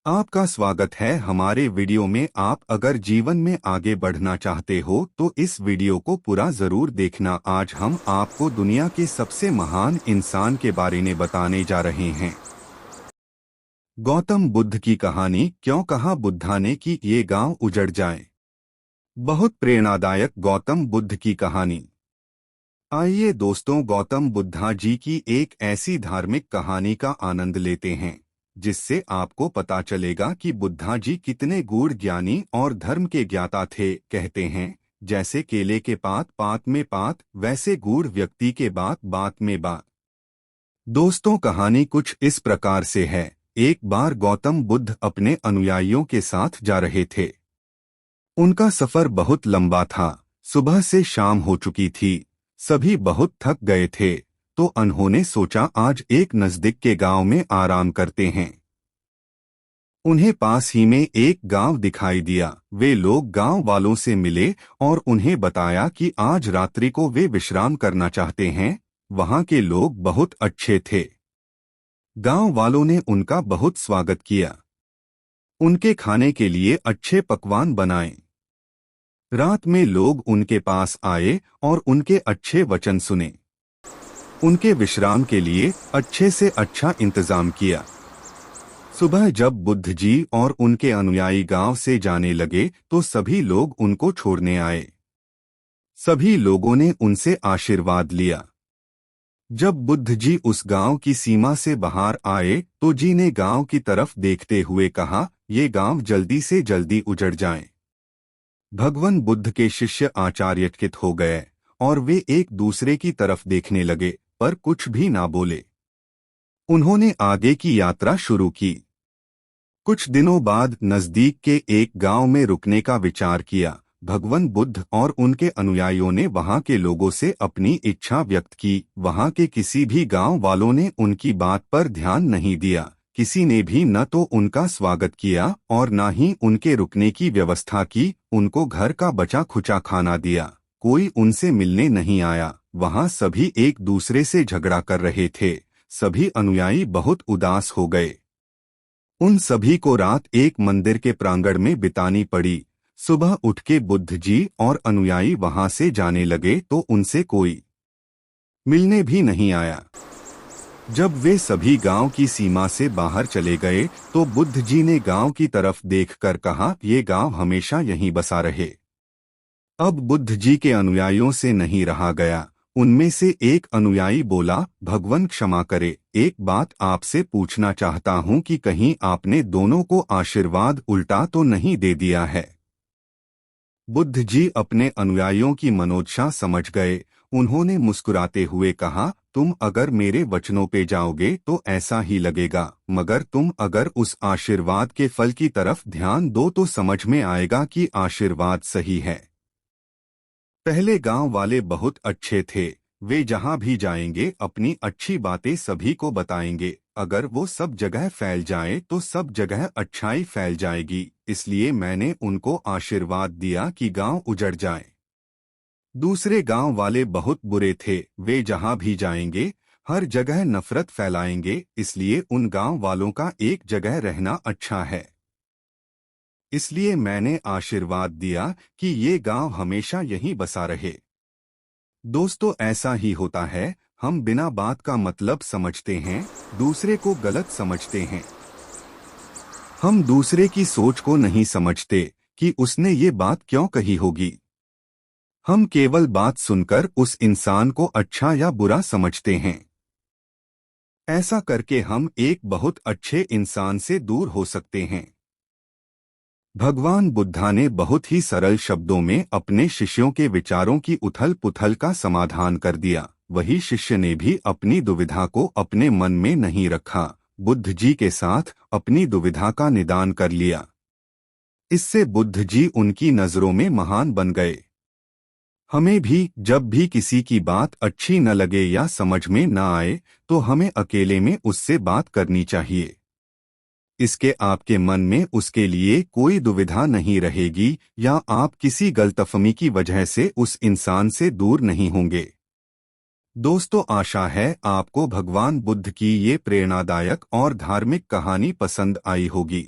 आपका स्वागत है हमारे वीडियो में। आप अगर जीवन में आगे बढ़ना चाहते हो तो इस वीडियो को पूरा जरूर देखना। आज हम आपको दुनिया के सबसे महान इंसान के बारे में बताने जा रहे हैं। गौतम बुद्ध की कहानी। क्यों कहा बुद्धा ने कि ये गांव उजड़ जाए। बहुत प्रेरणादायक गौतम बुद्ध की कहानी। आइए दोस्तों, गौतम बुद्धा जी की एक ऐसी धार्मिक कहानी का आनंद लेते हैं जिससे आपको पता चलेगा कि बुद्धा जी कितने गूढ़ ज्ञानी और धर्म के ज्ञाता थे। कहते हैं जैसे केले के पात पात में पात, वैसे गूढ़ व्यक्ति के बात बात में बात। दोस्तों, कहानी कुछ इस प्रकार से है। एक बार गौतम बुद्ध अपने अनुयायियों के साथ जा रहे थे। उनका सफर बहुत लंबा था। सुबह से शाम हो चुकी थी। सभी बहुत थक गए थे, तो उन्होंने सोचा आज एक नजदीक के गांव में आराम करते हैं। उन्हें पास ही में एक गांव दिखाई दिया। वे लोग गांव वालों से मिले और उन्हें बताया कि आज रात्रि को वे विश्राम करना चाहते हैं। वहां के लोग बहुत अच्छे थे। गांव वालों ने उनका बहुत स्वागत किया। उनके खाने के लिए अच्छे पकवान बनाए। रात में लोग उनके पास आए और उनके अच्छे वचन सुने। उनके विश्राम के लिए अच्छे से अच्छा इंतजाम किया। सुबह जब बुद्ध जी और उनके अनुयायी गांव से जाने लगे तो सभी लोग उनको छोड़ने आए। सभी लोगों ने उनसे आशीर्वाद लिया। जब बुद्ध जी उस गांव की सीमा से बाहर आए तो जी ने गांव की तरफ देखते हुए कहा, ये गांव जल्दी से जल्दी उजड़ जाए। भगवान बुद्ध के शिष्य आश्चर्यचकित हो गए और वे एक दूसरे की तरफ देखने लगे, पर कुछ भी ना बोले। उन्होंने आगे की यात्रा शुरू की। कुछ दिनों बाद नजदीक के एक गांव में रुकने का विचार किया। भगवान बुद्ध और उनके अनुयायियों ने वहां के लोगों से अपनी इच्छा व्यक्त की। वहां के किसी भी गांव वालों ने उनकी बात पर ध्यान नहीं दिया। किसी ने भी न तो उनका स्वागत किया और न ही उनके रुकने की व्यवस्था की। उनको घर का बचा खुचा खाना दिया। कोई उनसे मिलने नहीं आया। वहां सभी एक दूसरे से झगड़ा कर रहे थे। सभी अनुयायी बहुत उदास हो गए। उन सभी को रात एक मंदिर के प्रांगण में बितानी पड़ी। सुबह उठ के बुद्ध जी और अनुयायी वहां से जाने लगे तो उनसे कोई मिलने भी नहीं आया। जब वे सभी गांव की सीमा से बाहर चले गए तो बुद्ध जी ने गांव की तरफ देखकर कहा, ये गांव हमेशा यहीं बसा रहे। अब बुद्ध जी के अनुयायियों से नहीं रहा गया। उनमें से एक अनुयायी बोला, भगवान क्षमा करे, एक बात आपसे पूछना चाहता हूं कि कहीं आपने दोनों को आशीर्वाद उल्टा तो नहीं दे दिया है। बुद्ध जी अपने अनुयायियों की मनोदशा समझ गए। उन्होंने मुस्कुराते हुए कहा, तुम अगर मेरे वचनों पे जाओगे तो ऐसा ही लगेगा, मगर तुम अगर उस आशीर्वाद के फल की तरफ ध्यान दो तो समझ में आएगा कि आशीर्वाद सही है। पहले गांव वाले बहुत अच्छे थे। वे जहां भी जाएंगे अपनी अच्छी बातें सभी को बताएंगे। अगर वो सब जगह फैल जाए तो सब जगह अच्छाई फैल जाएगी। इसलिए मैंने उनको आशीर्वाद दिया कि गांव उजड़ जाए। दूसरे गांव वाले बहुत बुरे थे। वे जहां भी जाएंगे हर जगह नफरत फैलाएंगे। इसलिए उन गांव वालों का एक जगह रहना अच्छा है। इसलिए मैंने आशीर्वाद दिया कि ये गांव हमेशा यहीं बसा रहे। दोस्तों, ऐसा ही होता है। हम बिना बात का मतलब समझते हैं, दूसरे को गलत समझते हैं। हम दूसरे की सोच को नहीं समझते कि उसने ये बात क्यों कही होगी। हम केवल बात सुनकर उस इंसान को अच्छा या बुरा समझते हैं। ऐसा करके हम एक बहुत अच्छे इंसान से दूर हो सकते हैं। भगवान बुद्धा ने बहुत ही सरल शब्दों में अपने शिष्यों के विचारों की उथल पुथल का समाधान कर दिया। वही शिष्य ने भी अपनी दुविधा को अपने मन में नहीं रखा। बुद्ध जी के साथ अपनी दुविधा का निदान कर लिया। इससे बुद्ध जी उनकी नजरों में महान बन गए। हमें भी जब भी किसी की बात अच्छी न लगे या समझ में न आए तो हमें अकेले में उससे बात करनी चाहिए। इसके आपके मन में उसके लिए कोई दुविधा नहीं रहेगी या आप किसी गलतफहमी की वजह से उस इंसान से दूर नहीं होंगे। दोस्तों, आशा है आपको भगवान बुद्ध की ये प्रेरणादायक और धार्मिक कहानी पसंद आई होगी।